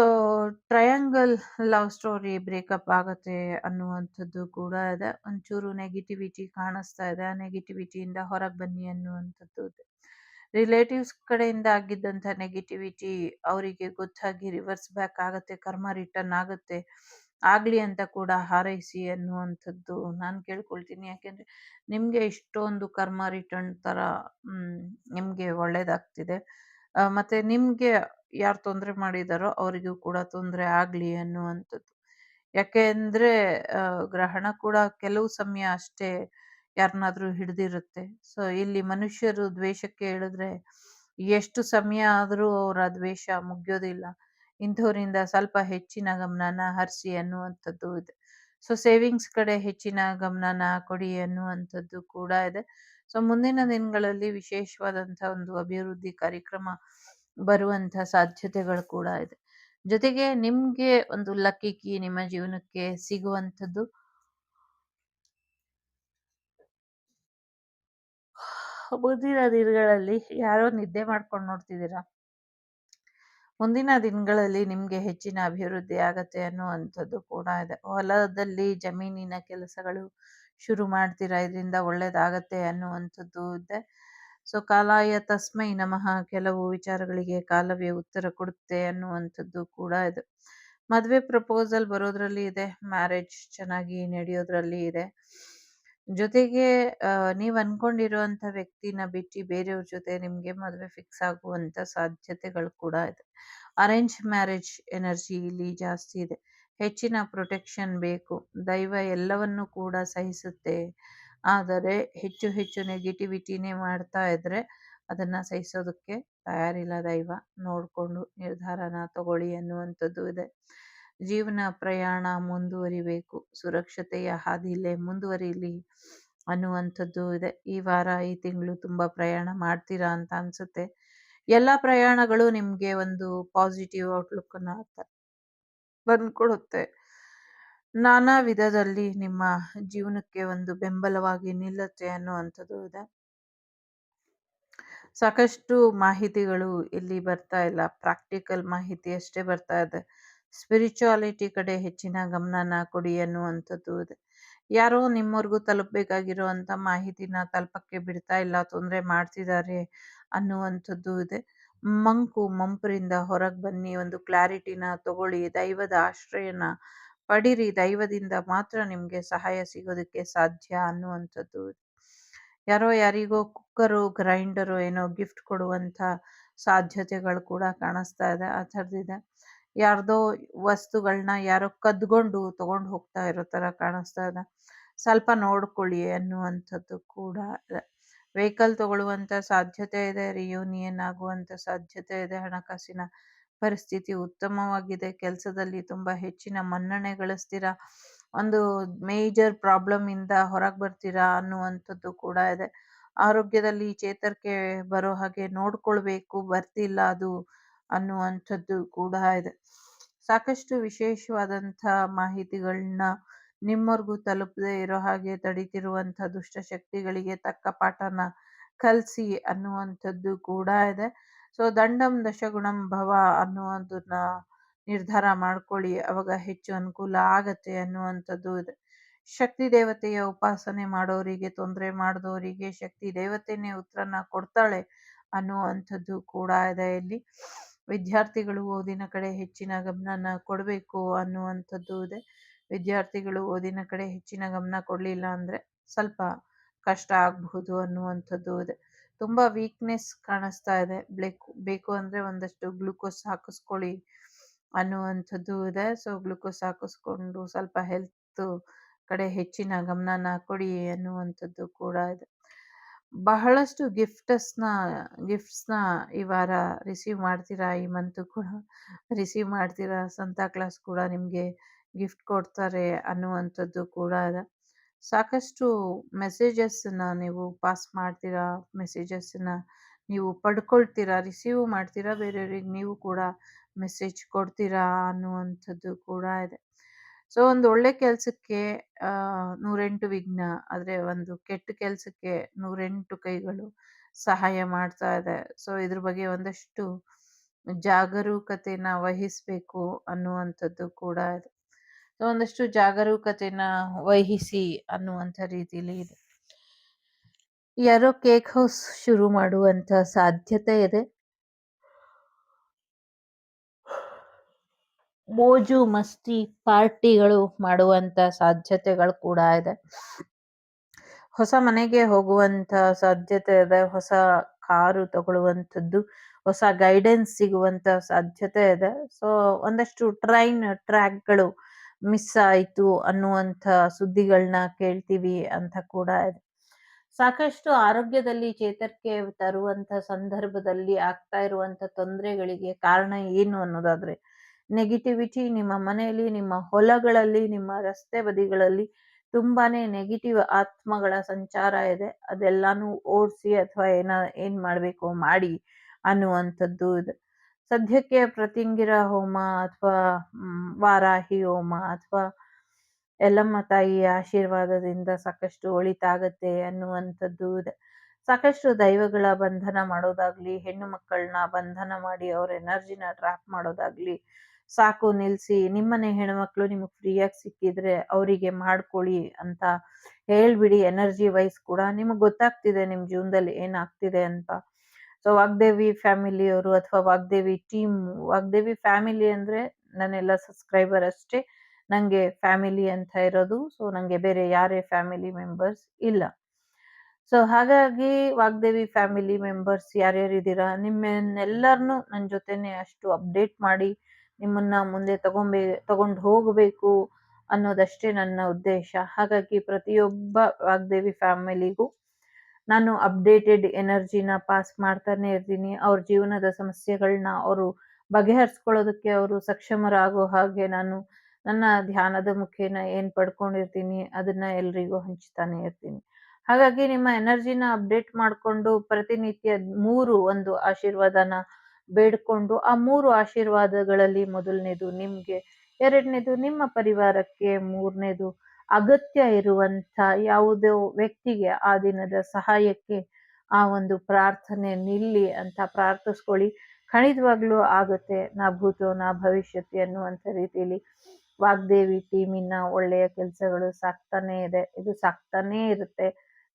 triangle love story breakup ಆಗತ್ತೆ ಅನ್ನುವಂಥದ್ದು ಕೂಡ ಇದೆ. ಒಂಚೂರು ನೆಗೆಟಿವಿಟಿ ಕಾಣಿಸ್ತಾ ಇದೆ. ಆ ನೆಗೆಟಿವಿಟಿಯಿಂದ ಹೊರಗೆ ಬನ್ನಿ ಅನ್ನುವಂಥದ್ದು ಇದೆ. ರಿಲೇಟಿವ್ಸ್ ಕಡೆಯಿಂದ ಆಗಿದ್ದಂಥ ನೆಗೆಟಿವಿಟಿ ಅವರಿಗೆ ಗೊತ್ತಾಗಿ ರಿವರ್ಸ್ ಬ್ಯಾಕ್ ಆಗತ್ತೆ, ಕರ್ಮ ರಿಟರ್ನ್ ಆಗತ್ತೆ. ಆಗ್ಲಿ ಅಂತ ಕೂಡ ಹಾರೈಸಿ ಅನ್ನುವಂಥದ್ದು ನಾನು ಕೇಳ್ಕೊಳ್ತೀನಿ. ಯಾಕೆಂದ್ರೆ ನಿಮ್ಗೆ ಇಷ್ಟೊಂದು ಕರ್ಮ ರಿಟರ್ನ್ ತರ ನಿಮ್ಗೆ ಒಳ್ಳೇದಾಗ್ತಿದೆ. ಮತ್ತೆ ನಿಮ್ಗೆ ಯಾರು ತೊಂದರೆ ಮಾಡಿದಾರೋ ಅವರಿಗೂ ಕೂಡ ತೊಂದರೆ ಆಗ್ಲಿ ಅನ್ನುವಂಥದ್ದು. ಯಾಕೆಂದ್ರೆ ಗ್ರಹಣ ಕೂಡ ಕೆಲವು ಸಮಯ ಅಷ್ಟೇ ಯಾರನ್ನಾದ್ರೂ ಹಿಡ್ದಿರುತ್ತೆ. ಸೊ ಇಲ್ಲಿ ಮನುಷ್ಯರು ದ್ವೇಷಕ್ಕೆ ಇಳಿದ್ರೆ ಎಷ್ಟು ಸಮಯ ಆದ್ರೂ ಅವರ ದ್ವೇಷ ಮುಗಿಯೋದಿಲ್ಲ. ಇಂಥವರಿಂದ ಸ್ವಲ್ಪ ಹೆಚ್ಚಿನ ಗಮನನ ಹರಿಸಿ ಅನ್ನುವಂಥದ್ದು ಇದೆ. ಸೊ ಸೇವಿಂಗ್ಸ್ ಕಡೆ ಹೆಚ್ಚಿನ ಗಮನನ ಕೊಡಿ ಅನ್ನುವಂಥದ್ದು ಕೂಡ ಇದೆ. ಸೊ ಮುಂದಿನ ದಿನಗಳಲ್ಲಿ ವಿಶೇಷವಾದಂಥ ಒಂದು ಅಭಿವೃದ್ಧಿ ಕಾರ್ಯಕ್ರಮ ಬರುವಂಥ ಸಾಧ್ಯತೆಗಳು ಕೂಡ ಇದೆ. ಜೊತೆಗೆ ನಿಮ್ಗೆ ಒಂದು ಲಕ್ಕಿ ಕೀ ನಿಮ್ಮ ಜೀವನಕ್ಕೆ ಸಿಗುವಂಥದ್ದು ಮುಂದಿನ ದಿನಗಳಲ್ಲಿ. ಯಾರೋ ನಿದ್ದೆ ಮಾಡ್ಕೊಂಡು ನೋಡ್ತಿದ್ದೀರಾ? ಮುಂದಿನ ದಿನಗಳಲ್ಲಿ ನಿಮ್ಗೆ ಹೆಚ್ಚಿನ ಅಭಿವೃದ್ಧಿ ಆಗತ್ತೆ ಅನ್ನುವಂಥದ್ದು ಕೂಡ ಇದೆ. ಹೊಲದಲ್ಲಿ ಜಮೀನಿನ ಕೆಲಸಗಳು ಶುರು ಮಾಡ್ತೀರಾ, ಇದರಿಂದ ಒಳ್ಳೇದಾಗತ್ತೆ ಅನ್ನುವಂಥದ್ದು ಇದೆ. ಸೊ ಕಾಲಾಯ ತಸ್ಮೈ ನಮಃ, ಕೆಲವು ವಿಚಾರಗಳಿಗೆ ಕಾಲವೇ ಉತ್ತರ ಕೊಡುತ್ತೆ ಅನ್ನುವಂಥದ್ದು ಕೂಡ ಇದೆ. ಮದುವೆ ಪ್ರಪೋಸಲ್ ಬರೋದ್ರಲ್ಲಿ ಇದೆ. ಮ್ಯಾರೇಜ್ ಚೆನ್ನಾಗಿ ನಡೆಯೋದ್ರಲ್ಲಿ ಇದೆ. ಜೊತೆಗೆ ನೀವ್ ಅನ್ಕೊಂಡಿರುವಂತ ವ್ಯಕ್ತಿನ ಬಿಟ್ಟು ಬೇರೆಯವ್ರ ಜೊತೆ ನಿಮ್ಗೆ ಮದುವೆ ಫಿಕ್ಸ್ ಆಗುವಂತ ಸಾಧ್ಯತೆಗಳು ಕೂಡ ಇದೆ. ಅರೇಂಜ್ ಮ್ಯಾರೇಜ್ ಎನರ್ಜಿ ಇಲ್ಲಿ ಜಾಸ್ತಿ ಇದೆ. ಹೆಚ್ಚಿನ ಪ್ರೊಟೆಕ್ಷನ್ ಬೇಕು. ದೈವ ಎಲ್ಲವನ್ನೂ ಕೂಡ ಸಹಿಸುತ್ತೆ. ಆದರೆ ಹೆಚ್ಚು ಹೆಚ್ಚು ನೆಗೆಟಿವಿಟಿನೇ ಮಾಡ್ತಾ ಇದ್ರೆ ಅದನ್ನ ಸಹಿಸೋದಕ್ಕೆ ತಯಾರಿಲ್ಲ ದೈವ. ನೋಡ್ಕೊಂಡು ನಿರ್ಧಾರನ ತಗೊಳ್ಳಿ ಅನ್ನುವಂಥದ್ದು ಇದೆ. ಜೀವನ ಪ್ರಯಾಣ ಮುಂದುವರಿಬೇಕು. ಸುರಕ್ಷತೆಯ ಹಾದಿಲೇ ಮುಂದುವರಿಲಿ ಅನ್ನುವಂಥದ್ದು ಇದೆ. ಈ ವಾರ ಈ ತಿಂಗಳು ತುಂಬಾ ಪ್ರಯಾಣ ಮಾಡ್ತೀರಾ ಅಂತ ಅನ್ಸುತ್ತೆ. ಎಲ್ಲ ಪ್ರಯಾಣಗಳು ನಿಮ್ಗೆ ಒಂದು ಪಾಸಿಟಿವ್ ಔಟ್ಲುಕ್ ಅನ್ನ ಬಂದ್ಕೊಡುತ್ತೆ. ನಾನಾ ವಿಧದಲ್ಲಿ ನಿಮ್ಮ ಜೀವನಕ್ಕೆ ಒಂದು ಬೆಂಬಲವಾಗಿ ನಿಲ್ಲುತ್ತೆ ಅನ್ನುವಂಥದ್ದು ಇದೆ. ಸಾಕಷ್ಟು ಮಾಹಿತಿಗಳು ಇಲ್ಲಿ ಬರ್ತಾ ಇಲ್ಲ. ಪ್ರಾಕ್ಟಿಕಲ್ ಮಾಹಿತಿ ಅಷ್ಟೇ ಬರ್ತಾ ಇದೆ. ಸ್ಪಿರಿಚುಯಾಲಿಟಿ ಕಡೆ ಹೆಚ್ಚಿನ ಗಮನನ ಕೊಡಿ ಅನ್ನುವಂಥದ್ದು ಇದೆ. ಯಾರೋ ನಿಮ್ಮವರೆಗೂ ತಲುಪಬೇಕಾಗಿರುವಂತ ಮಾಹಿತಿನ ತಲುಪಕ್ಕೆ ಬಿಡ್ತಾ ಇಲ್ಲ, ತೊಂದರೆ ಮಾಡ್ತಿದ್ದಾರೆ ಅನ್ನುವಂಥದ್ದು ಇದೆ. ಮಂಪರಿಂದ ಹೊರಗೆ ಬನ್ನಿ, ಒಂದು ಕ್ಲಾರಿಟಿನ ತಗೊಳ್ಳಿ, ದೈವದ ಆಶ್ರಯನ ಪಡಿರಿ. ದೈವದಿಂದ ಮಾತ್ರ ನಿಮ್ಗೆ ಸಹಾಯ ಸಿಗೋದಕ್ಕೆ ಸಾಧ್ಯ ಅನ್ನುವಂಥದ್ದು ಇದೆ. ಯಾರೋ ಯಾರಿಗೋ ಕುಕ್ಕರು ಗ್ರೈಂಡರು ಏನೋ ಗಿಫ್ಟ್ ಕೊಡುವಂತ ಸಾಧ್ಯತೆಗಳು ಕೂಡ ಕಾಣಿಸ್ತಾ ಇದೆ. ಆ ಥರದಿದೆ. ಯಾರ್ದೋ ವಸ್ತುಗಳನ್ನ ಯಾರೋ ಕದ್ಕೊಂಡು ತಗೊಂಡು ಹೋಗ್ತಾ ಇರೋ ತರ ಕಾಣಿಸ್ತಾ ಇದೆ. ಸ್ವಲ್ಪ ನೋಡ್ಕೊಳ್ಳಿ ಅನ್ನುವಂಥದ್ದು ಕೂಡ ಇದೆ. ವೆಹಿಕಲ್ ತಗೊಳ್ಳುವಂತ ಸಾಧ್ಯತೆ ಇದೆ. ರಿಯೂನಿಯನ್ ಆಗುವಂತ ಸಾಧ್ಯತೆ ಇದೆ. ಹಣಕಾಸಿನ ಪರಿಸ್ಥಿತಿ ಉತ್ತಮವಾಗಿದೆ. ಕೆಲಸದಲ್ಲಿ ತುಂಬಾ ಹೆಚ್ಚಿನ ಮನ್ನಣೆ ಗಳಿಸ್ತೀರಾ. ಒಂದು ಮೇಜರ್ ಪ್ರಾಬ್ಲಮ್ ಇಂದ ಹೊರಗೆ ಬರ್ತೀರಾ ಅನ್ನುವಂಥದ್ದು ಕೂಡ ಇದೆ. ಆರೋಗ್ಯದಲ್ಲಿ ಚೇತರಿಕೆ ಬರೋ ಹಾಗೆ ನೋಡ್ಕೊಳ್ಬೇಕು, ಬರ್ತಿಲ್ಲ ಅದು ಅನ್ನುವಂಥದ್ದು ಕೂಡ ಇದೆ. ಸಾಕಷ್ಟು ವಿಶೇಷವಾದಂಥ ಮಾಹಿತಿಗಳನ್ನ ನಿಮ್ಮವರೆಗೂ ತಲುಪದೆ ಇರೋ ಹಾಗೆ ತಡೀತಿರುವಂಥ ದುಷ್ಟಶಕ್ತಿಗಳಿಗೆ ತಕ್ಕ ಪಾಠನ ಕಲಿಸಿ ಅನ್ನುವಂಥದ್ದು ಕೂಡ ಇದೆ. ಸೊ ದಂಡಂ ದಶಗುಣಂ ಭವ ಅನ್ನುವುದನ್ನ ನಿರ್ಧಾರ ಮಾಡ್ಕೊಳ್ಳಿ. ಅವಾಗ ಹೆಚ್ಚು ಅನುಕೂಲ ಆಗತ್ತೆ ಅನ್ನುವಂಥದ್ದು ಇದೆ. ಶಕ್ತಿ ದೇವತೆಯ ಉಪಾಸನೆ ಮಾಡೋರಿಗೆ, ತೊಂದರೆ ಮಾಡಿದವರಿಗೆ ಶಕ್ತಿ ದೇವತೆನೇ ಉತ್ತರನ ಕೊಡ್ತಾಳೆ ಅನ್ನುವಂಥದ್ದು ಕೂಡ ಇದೆ. ಇಲ್ಲಿ ವಿದ್ಯಾರ್ಥಿಗಳು ಓದಿನ ಕಡೆ ಹೆಚ್ಚಿನ ಗಮನನ ಕೊಡಬೇಕು ಅನ್ನುವಂಥದ್ದು ಇದೆ. ವಿದ್ಯಾರ್ಥಿಗಳು ಓದಿನ ಕಡೆ ಹೆಚ್ಚಿನ ಗಮನ ಕೊಡಲಿಲ್ಲ ಅಂದ್ರೆ ಸ್ವಲ್ಪ ಕಷ್ಟ ಆಗಬಹುದು ಅನ್ನುವಂಥದ್ದು ಇದೆ. ತುಂಬಾ ವೀಕ್ನೆಸ್ ಕಾಣಿಸ್ತಾ ಇದೆ. ಬೇಕು ಅಂದ್ರೆ ಒಂದಷ್ಟು ಗ್ಲೂಕೋಸ್ ಹಾಕಿಸ್ಕೊಳ್ಳಿ ಅನ್ನುವಂಥದ್ದು ಇದೆ. ಸೊ ಗ್ಲೂಕೋಸ್ ಹಾಕಿಸ್ಕೊಂಡು ಸ್ವಲ್ಪ ಹೆಲ್ತ್ ಕಡೆ ಹೆಚ್ಚಿನ ಗಮನನ ಕೊಡಿ ಅನ್ನುವಂಥದ್ದು ಕೂಡ ಇದೆ. ಬಹಳಷ್ಟು ಗಿಫ್ಟ್ಸ್ನ ಈ ವಾರ ರಿಸೀವ್ ಮಾಡ್ತೀರಾ. ಈ ಮಂತ್ ಕೂಡ ರಿಸೀವ್ ಮಾಡ್ತೀರಾ. ಸಂತಾ ಕ್ಲಾಸ್ ಕೂಡ ನಿಮ್ಗೆ ಗಿಫ್ಟ್ ಕೊಡ್ತಾರೆ ಅನ್ನುವಂಥದ್ದು ಕೂಡ ಇದೆ. ಸಾಕಷ್ಟು ಮೆಸೇಜಸ್ನ ನೀವು ಪಾಸ್ ಮಾಡ್ತೀರಾ. ಮೆಸೇಜಸ್ನ ನೀವು ಪಡ್ಕೊಳ್ತೀರಾ, ರಿಸೀವ್ ಮಾಡ್ತೀರಾ. ಬೇರೆಯವ್ರಿಗೆ ನೀವು ಕೂಡ ಮೆಸೇಜ್ ಕೊಡ್ತೀರಾ ಅನ್ನುವಂಥದ್ದು ಕೂಡ ಇದೆ. ಸೊ ಒಂದು ಒಳ್ಳೆ ಕೆಲ್ಸಕ್ಕೆ 108 ವಿಘ್ನ, ಆದ್ರೆ ಒಂದು ಕೆಟ್ಟ ಕೆಲ್ಸಕ್ಕೆ 108 ಕೈಗಳು ಸಹಾಯ ಮಾಡ್ತಾ ಇದೆ. ಸೊ ಇದ್ರ ಬಗ್ಗೆ ಒಂದಷ್ಟು ಜಾಗರೂಕತೆನ ವಹಿಸ್ಬೇಕು ಅನ್ನುವಂಥದ್ದು ಕೂಡ ಇದೆ. ಸೊ ಒಂದಷ್ಟು ಜಾಗರೂಕತೆನ ವಹಿಸಿ ಅನ್ನುವಂಥ ರೀತಿಲಿ ಇದೆ. ಯಾರೋ ಕೇಕ್ ಹೌಸ್ ಶುರು ಮಾಡುವಂತ ಸಾಧ್ಯತೆ ಇದೆ. ಮೋಜು ಮಸ್ತಿ ಪಾರ್ಟಿಗಳು ಮಾಡುವಂತ ಸಾಧ್ಯತೆಗಳು ಕೂಡ ಇದೆ. ಹೊಸ ಮನೆಗೆ ಹೋಗುವಂತ ಸಾಧ್ಯತೆ ಇದೆ. ಹೊಸ ಕಾರು ತಗೊಳ್ಳುವಂಥದ್ದು, ಹೊಸ ಗೈಡೆನ್ಸ್ ಸಿಗುವಂತ ಸಾಧ್ಯತೆ ಇದೆ. ಸೊ ಒಂದಷ್ಟು ಟ್ರ್ಯಾಕ್ಗಳು ಮಿಸ್ ಆಯ್ತು ಅನ್ನುವಂಥ ಸುದ್ದಿಗಳನ್ನ ಕೇಳ್ತೀವಿ ಅಂತ ಕೂಡ ಇದೆ. ಸಾಕಷ್ಟು ಆರೋಗ್ಯದಲ್ಲಿ ಚೇತರಿಕೆ ತರುವಂತ ಸಂದರ್ಭದಲ್ಲಿ ಆಗ್ತಾ ಇರುವಂತ ತೊಂದರೆಗಳಿಗೆ ಕಾರಣ ಏನು ಅನ್ನೋದಾದ್ರೆ, ನೆಗೆಟಿವಿಟಿ ನಿಮ್ಮ ಮನೆಯಲ್ಲಿ, ನಿಮ್ಮ ಹೊಲಗಳಲ್ಲಿ, ನಿಮ್ಮ ರಸ್ತೆ ಬದಿಗಳಲ್ಲಿ ತುಂಬಾನೇ ನೆಗೆಟಿವ್ ಆತ್ಮಗಳ ಸಂಚಾರ ಇದೆ. ಅದೆಲ್ಲಾನು ಓಡಿಸಿ ಅಥವಾ ಏನ್ ಮಾಡ್ಬೇಕು ಮಾಡಿ ಅನ್ನುವಂಥದ್ದು ಇದೆ. ಸದ್ಯಕ್ಕೆ ಪ್ರತಿಂಗಿರ ಹೋಮ ಅಥವಾ ವಾರಾಹಿ ಹೋಮ ಅಥವಾ ಯಲ್ಲಮ್ಮ ತಾಯಿಯ ಆಶೀರ್ವಾದದಿಂದ ಸಾಕಷ್ಟು ಒಳಿತಾಗತ್ತೆ ಅನ್ನುವಂಥದ್ದು ಇದೆ. ಸಾಕಷ್ಟು ದೈವಗಳ ಬಂಧನ ಮಾಡೋದಾಗ್ಲಿ, ಹೆಣ್ಣು ಮಕ್ಕಳನ್ನ ಬಂಧನ ಮಾಡಿ ಅವ್ರ ಎನರ್ಜಿನ ಟ್ರ್ಯಾಪ್ ಮಾಡೋದಾಗ್ಲಿ, ಸಾಕು ನಿಲ್ಸಿ, ನಿಮ್ಮನೆ ಹೆಣ್ಮಕ್ಳು ನಿಮಗೆ ಫ್ರೀಯಾಗಿ ಸಿಕ್ಕಿದ್ರೆ ಅವರಿಗೆ ಮಾಡ್ಕೊಳ್ಳಿ ಅಂತ ಹೇಳ್ಬಿಡಿ. ಎನರ್ಜಿ ವೈಸ್ ಕೂಡ ನಿಮಗೆ ಗೊತ್ತಾಗ್ತಿದೆ ನಿಮ್ ಜೀವನದಲ್ಲಿ ಏನಾಗ್ತಿದೆ ಅಂತ. ಸೊ ವಾಗ್ದೇವಿ ಫ್ಯಾಮಿಲಿಯವರು ಅಥವಾ ವಾಗ್ದೇವಿ ಟೀಮ್, ವಾಗ್ದೇವಿ ಫ್ಯಾಮಿಲಿ ಅಂದ್ರೆ ನನ್ನೆಲ್ಲ ಸಬ್ಸ್ಕ್ರೈಬರ್ ಅಷ್ಟೇ ನಂಗೆ ಫ್ಯಾಮಿಲಿ ಅಂತ ಇರೋದು. ಸೊ ನಂಗೆ ಬೇರೆ ಯಾರೇ ಫ್ಯಾಮಿಲಿ ಮೆಂಬರ್ಸ್ ಇಲ್ಲ. ಸೊ ಹಾಗಾಗಿ ವಾಗ್ದೇವಿ ಫ್ಯಾಮಿಲಿ ಮೆಂಬರ್ಸ್ ಯಾರ್ಯಾರಿದ್ದೀರಾ, ನಿಮ್ಮನ್ನೆಲ್ಲರನ್ನು ನನ್ನ ಜೊತೆನೆ ಅಷ್ಟು ಅಪ್ಡೇಟ್ ಮಾಡಿ ನಿಮ್ಮನ್ನ ಮುಂದೆ ತಗೊಂಡು ಹೋಗಬೇಕು ಅನ್ನೋದಷ್ಟೇ ನನ್ನ ಉದ್ದೇಶ. ಹಾಗಾಗಿ ಪ್ರತಿಯೊಬ್ಬ ವಾಗ್ದೇವಿ ಫ್ಯಾಮಿಲಿಗೂ ನಾನು ಅಪ್ಡೇಟೆಡ್ ಎನರ್ಜಿನ ಪಾಸ್ ಮಾಡ್ತಾನೆ ಇರ್ತೀನಿ. ಅವ್ರ ಜೀವನದ ಸಮಸ್ಯೆಗಳನ್ನ ಅವರು ಬಗೆಹರಿಸ್ಕೊಳ್ಳೋದಕ್ಕೆ ಅವರು ಸಕ್ಷಮರಾಗೋ ಹಾಗೆ ನಾನು ನನ್ನ ಧ್ಯಾನದ ಮುಖೇನ ಏನ್ ಪಡ್ಕೊಂಡಿರ್ತೀನಿ ಅದನ್ನ ಎಲ್ರಿಗೂ ಹಂಚ್ತಾನೆ ಇರ್ತೀನಿ. ಹಾಗಾಗಿ ನಿಮ್ಮ ಎನರ್ಜಿನ ಅಪ್ಡೇಟ್ ಮಾಡ್ಕೊಂಡು ಪ್ರತಿನಿತ್ಯ ಒಂದು ಆಶೀರ್ವಾದನ ಬೇಡ್ಕೊಂಡು, ಆ 3 ಆಶೀರ್ವಾದಗಳಲ್ಲಿ ಮೊದಲನೇದು ನಿಮ್ಗೆ, ಎರಡನೇದು ನಿಮ್ಮ ಪರಿವಾರಕ್ಕೆ, ಮೂರನೇದು ಅಗತ್ಯ ಇರುವಂತ ಯಾವುದೋ ವ್ಯಕ್ತಿಗೆ ಆ ದಿನದ ಸಹಾಯಕ್ಕೆ ಆ ಒಂದು ಪ್ರಾರ್ಥನೆ ನಿಲ್ಲಿ ಅಂತ ಪ್ರಾರ್ಥಿಸ್ಕೊಳ್ಳಿ. ಖಂಡಿತವಾಗ್ಲೂ ಆಗುತ್ತೆ. ನಾ ಭೂತೋ ನಾ ಭವಿಷ್ಯತಿ ಅನ್ನುವಂಥ ರೀತಿಯಲ್ಲಿ ವಾಗ್ದೇವಿ ಟೀಮಿನ ಒಳ್ಳೆಯ ಕೆಲಸಗಳು ಸಾಕ್ತಾನೆ ಇದೆ. ಇದು ಸಾಕ್ತಾನೇ ಇರುತ್ತೆ.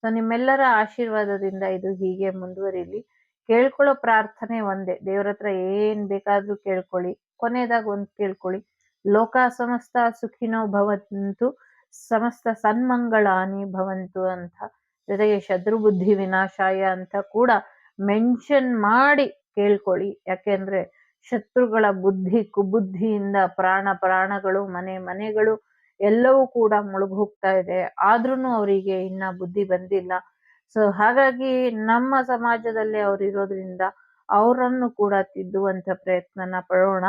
ಸೊ ನಿಮ್ಮೆಲ್ಲರ ಆಶೀರ್ವಾದದಿಂದ ಇದು ಹೀಗೆ ಮುಂದುವರಿಲಿ. ಕೇಳ್ಕೊಳ್ಳೋ ಪ್ರಾರ್ಥನೆ ಒಂದೇ, ದೇವ್ರ ಹತ್ರ ಏನ್ ಬೇಕಾದ್ರೂ ಕೇಳ್ಕೊಳ್ಳಿ. ಕೊನೆಯದಾಗ ಒಂದ್ ಕೇಳ್ಕೊಳ್ಳಿ, ಲೋಕ ಸಮಸ್ತ ಸುಖಿನೋ ಭವಂತು, ಸಮಸ್ತ ಸನ್ಮಂಗಳಾನಿ ಭವಂತು ಅಂತ. ಜೊತೆಗೆ ಶತ್ರು ಬುದ್ಧಿ ವಿನಾಶಾಯ ಅಂತ ಕೂಡ ಮೆನ್ಷನ್ ಮಾಡಿ ಕೇಳ್ಕೊಳ್ಳಿ. ಯಾಕೆಂದ್ರೆ ಶತ್ರುಗಳ ಬುದ್ಧಿ ಕುಬುದ್ಧಿಯಿಂದ ಪ್ರಾಣಗಳು ಮನೆಗಳು ಎಲ್ಲವೂ ಕೂಡ ಮುಳುಗ್ ಹೋಗ್ತಾ ಇದೆ. ಆದ್ರೂನು ಅವರಿಗೆ ಇನ್ನ ಬುದ್ಧಿ ಬಂದಿಲ್ಲ. ಸೊ ಹಾಗಾಗಿ ನಮ್ಮ ಸಮಾಜದಲ್ಲಿ ಅವ್ರು ಇರೋದ್ರಿಂದ ಅವರನ್ನು ಕೂಡ ತಿದ್ದುವಂತ ಪ್ರಯತ್ನನ ಪಡೋಣ.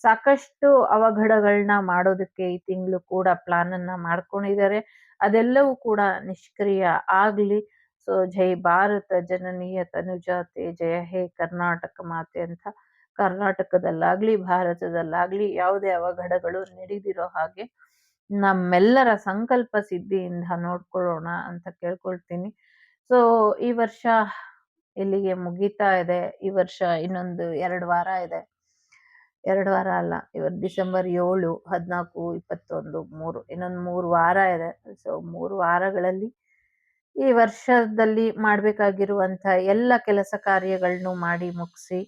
ಸಾಕಷ್ಟು ಅವಘಡಗಳನ್ನ ಮಾಡೋದಕ್ಕೆ ಈ ತಿಂಗಳು ಕೂಡ ಪ್ಲಾನ್ ಅನ್ನ ಮಾಡ್ಕೊಂಡಿದ್ದಾರೆ. ಅದೆಲ್ಲವೂ ಕೂಡ ನಿಷ್ಕ್ರಿಯ ಆಗ್ಲಿ. ಸೊ ಜೈ ಭಾರತ ಜನನೀಯ ತನುಜಾತೆ, ಜಯ ಹೇ ಕರ್ನಾಟಕ ಮಾತೆ ಅಂತ ಕರ್ನಾಟಕದಲ್ಲಾಗ್ಲಿ ಭಾರತದಲ್ಲಾಗ್ಲಿ ಯಾವುದೇ ಅವಘಡಗಳು ನಡೆದಿರೋ ಹಾಗೆ ನಮ್ಮೆಲ್ಲರ ಸಂಕಲ್ಪ ಸಿದ್ಧಿಯಿಂದ ನೋಡ್ಕೊಳ್ಳೋಣ ಅಂತ ಕೇಳ್ಕೊಳ್ತೀನಿ. ಸೊ ಈ ವರ್ಷ ಇಲ್ಲಿಗೆ ಮುಗೀತಾ ಇದೆ. ಈ ವರ್ಷ ಇನ್ನೊಂದು 2 ವಾರ ಇದೆ. 2 ವಾರ ಅಲ್ಲ, ಇವತ್ತು ಡಿಸೆಂಬರ್ 7, 14, 21, 3 ಇನ್ನೊಂದು 3 ವಾರ ಇದೆ. ಸೊ 3 ವಾರಗಳಲ್ಲಿ ಈ ವರ್ಷದಲ್ಲಿ ಮಾಡ್ಬೇಕಾಗಿರುವಂತ ಎಲ್ಲ ಕೆಲಸ ಕಾರ್ಯಗಳನ್ನು ಮಾಡಿ ಮುಗಿಸಿ,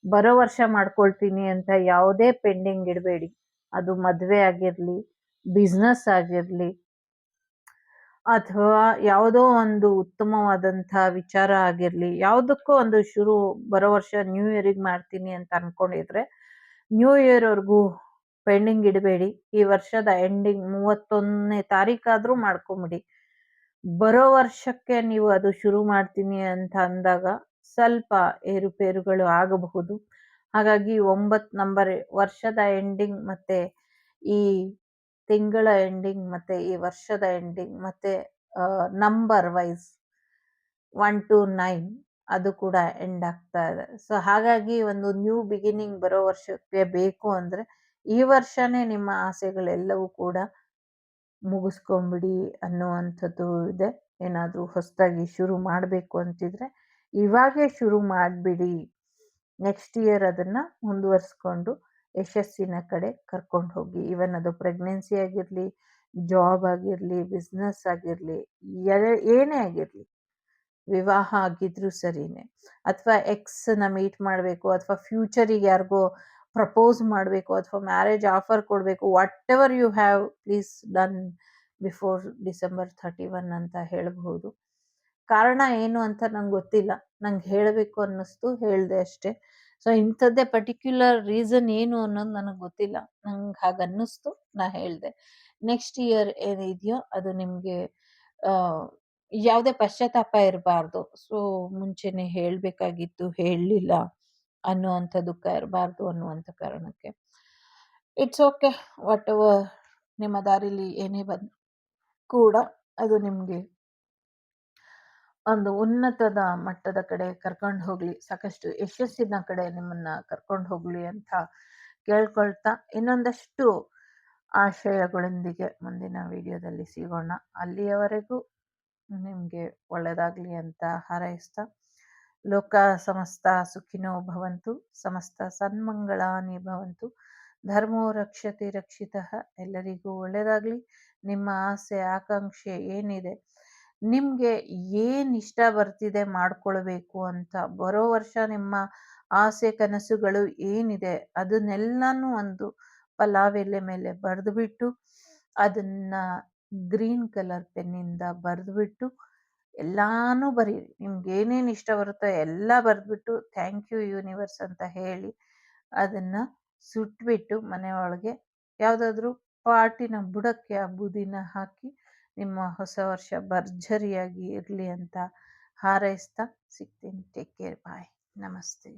ಬರೋ ವರ್ಷ ಮಾಡ್ಕೊಳ್ತೀನಿ ಅಂತ ಯಾವುದೇ ಪೆಂಡಿಂಗ್ ಇಡಬೇಡಿ. ಅದು ಮದ್ವೆ ಆಗಿರ್ಲಿ, ಬಿಸ್ನೆಸ್ ಆಗಿರ್ಲಿ, ಅಥವಾ ಯಾವುದೋ ಒಂದು ಉತ್ತಮವಾದಂಥ ವಿಚಾರ ಆಗಿರ್ಲಿ, ಯಾವುದಕ್ಕೂ ಒಂದು ಬರೋ ವರ್ಷ ನ್ಯೂ ಇಯರಿಗೆ ಮಾಡ್ತೀನಿ ಅಂತ ಅನ್ಕೊಂಡಿದ್ರೆ ನ್ಯೂ ಇಯರ್ ವರ್ಗೂ ಪೆಂಡಿಂಗ್ ಇಡಬೇಡಿ. ಈ ವರ್ಷದ ಎಂಡಿಂಗ್ 31ನೇ ತಾರೀಕಾದ್ರೂ ಮಾಡ್ಕೊಂಬಿಡಿ. ಬರೋ ವರ್ಷಕ್ಕೆ ನೀವು ಅದು ಶುರು ಮಾಡ್ತೀನಿ ಅಂತ ಅಂದಾಗ ಸ್ವಲ್ಪ ಏರುಪೇರುಗಳು ಆಗಬಹುದು. ಹಾಗಾಗಿ 9 ನಂಬರ್ ವರ್ಷದ ಎಂಡಿಂಗ್ ಮತ್ತೆ ಈ ತಿಂಗಳ ಎಂಡಿಂಗ್ ಮತ್ತೆ ಈ ವರ್ಷದ ಎಂಡಿಂಗ್ ಮತ್ತೆ ನಂಬರ್ ವೈಸ್ 1 to 9 ಅದು ಕೂಡ ಎಂಡ್ ಆಗ್ತಾ ಇದೆ. ಸೊ ಹಾಗಾಗಿ ಒಂದು ನ್ಯೂ ಬಿಗಿನಿಂಗ್ ಬರೋ ವರ್ಷಕ್ಕೆ ಬೇಕು ಅಂದ್ರೆ ಈ ವರ್ಷನೇ ನಿಮ್ಮ ಆಸೆಗಳೆಲ್ಲವೂ ಕೂಡ ಮುಗಿಸ್ಕೊಂಬಿಡಿ ಅನ್ನುವಂಥದ್ದು ಇದೆ. ಏನಾದ್ರೂ ಹೊಸದಾಗಿ ಶುರು ಮಾಡಬೇಕು ಅಂತಿದ್ರೆ ಇವಾಗೇ ಶುರು ಮಾಡ್ಬಿಡಿ ನೆಕ್ಸ್ಟ್ ಇಯರ್ ಅದನ್ನು ಮುಂದುವರಿಸ್ಕೊಂಡು ಯಶಸ್ಸಿನ ಕಡೆ ಕರ್ಕೊಂಡು ಹೋಗಿ. ಈವನ್ ಅದು ಪ್ರೆಗ್ನೆನ್ಸಿ ಆಗಿರಲಿ, ಜಾಬ್ ಆಗಿರಲಿ, ಬಿಸ್ನೆಸ್ ಆಗಿರಲಿ, ಏನೇ ಆಗಿರಲಿ, ವಿವಾಹ ಆಗಿದ್ರೂ ಸರಿನೇ, ಅಥವಾ ಎಕ್ಸ್ನ ಮೀಟ್ ಮಾಡಬೇಕು, ಅಥವಾ ಫ್ಯೂಚರಿಗೆ ಯಾರಿಗೋ ಪ್ರಪೋಸ್ ಮಾಡಬೇಕು, ಅಥವಾ ಮ್ಯಾರೇಜ್ ಆಫರ್ ಕೊಡಬೇಕು, whatever you have please done before December 31 ಅಂತ ಹೇಳ್ಬಹುದು. ಕಾರಣ ಏನು ಅಂತ ನಂಗೆ ಗೊತ್ತಿಲ್ಲ, ನಂಗೆ ಹೇಳಬೇಕು ಅನ್ನಿಸ್ತು, ಹೇಳಿದೆ ಅಷ್ಟೇ. ಸೊ ಇಂಥದ್ದೇ ಪರ್ಟಿಕ್ಯುಲರ್ ರೀಸನ್ ಏನು ಅನ್ನೋದು ನನಗೆ ಗೊತ್ತಿಲ್ಲ, ನಂಗೆ ಹಾಗೆ ಅನ್ನಿಸ್ತು, ನಾ ಹೇಳಿದೆ. ನೆಕ್ಸ್ಟ್ ಇಯರ್ ಏನಿದೆಯೋ ಅದು ನಿಮಗೆ ಯಾವುದೇ ಪಶ್ಚಾತ್ತಾಪ ಇರಬಾರ್ದು. ಸೊ ಮುಂಚೆನೆ ಹೇಳಬೇಕಾಗಿತ್ತು, ಹೇಳಲಿಲ್ಲ ಅನ್ನುವಂಥ ದುಃಖ ಇರಬಾರ್ದು ಅನ್ನುವಂಥ ಕಾರಣಕ್ಕೆ ಇಟ್ಸ್ ಓಕೆ. ವಾಟ್ ಎವರ್ ನಿಮ್ಮ ದಾರಿಲಿ ಏನೇ ಬಂದು ಕೂಡ ಅದು ನಿಮಗೆ ಒಂದು ಉನ್ನತದ ಮಟ್ಟದ ಕಡೆ ಕರ್ಕೊಂಡು ಹೋಗ್ಲಿ, ಸಾಕಷ್ಟು ಯಶಸ್ಸಿನ ಕಡೆ ನಿಮ್ಮನ್ನ ಕರ್ಕೊಂಡು ಹೋಗ್ಲಿ ಅಂತ ಕೇಳ್ಕೊಳ್ತಾ, ಇನ್ನೊಂದಷ್ಟು ಆಶಯಗಳೊಂದಿಗೆ ಮುಂದಿನ ವಿಡಿಯೋದಲ್ಲಿ ಸಿಗೋಣ. ಅಲ್ಲಿಯವರೆಗೂ ನಿಮಗೆ ಒಳ್ಳೆಯದಾಗಲಿ ಅಂತ ಹಾರೈಸ್ತಾ, ಲೋಕ ಸಮಸ್ತ ಸುಖಿನೋ ಭವಂತು, ಸಮಸ್ತ ಸನ್ಮಂಗಳಾನಿ ಭವಂತು, ಧರ್ಮೋ ರಕ್ಷತೆ ರಕ್ಷಿತಃ. ಎಲ್ಲರಿಗೂ ಒಳ್ಳೆಯದಾಗಲಿ. ನಿಮ್ಮ ಆಸೆ ಆಕಾಂಕ್ಷೆ ಏನಿದೆ, ನಿಮಗೆ ಏನು ಇಷ್ಟ ಬರ್ತಿದೆ ಮಾಡ್ಕೊಳ್ಬೇಕು ಅಂತ, ಬರೋ ವರ್ಷ ನಿಮ್ಮ ಆಸೆ ಕನಸುಗಳು ಏನಿದೆ ಅದನ್ನೆಲ್ಲನೂ ಒಂದು ಪಲಾವೆಲೆ ಮೇಲೆ ಬರೆದುಬಿಟ್ಟು, ಅದನ್ನ ಗ್ರೀನ್ ಕಲರ್ ಪೆನ್ನಿಂದ ಬರೆದುಬಿಟ್ಟು ಎಲ್ಲಾನು ಬರೀರಿ. ನಿಮ್ಗೆ ಏನೇನು ಇಷ್ಟ ಬರುತ್ತೋ ಎಲ್ಲ ಬರೆದ್ಬಿಟ್ಟು ಥ್ಯಾಂಕ್ ಯು ಯೂನಿವರ್ಸ್ ಅಂತ ಹೇಳಿ ಅದನ್ನು ಸುಟ್ಬಿಟ್ಟು ಮನೆಯೊಳಗೆ ಯಾವುದಾದ್ರೂ ಪಾಟಿನ ಬುಡಕ್ಕೆ ಆ ಬೂದಿನ ಹಾಕಿ ನಿಮ್ಮ ಹೊಸ ವರ್ಷ ಭರ್ಜರಿಯಾಗಿ ಇರಲಿ ಅಂತ ಹಾರೈಸ್ತಾ ಸಿಗ್ತೀನಿ. ಟೇಕ್ ಕೇರ್, ಬಾಯ್, ನಮಸ್ತೆ.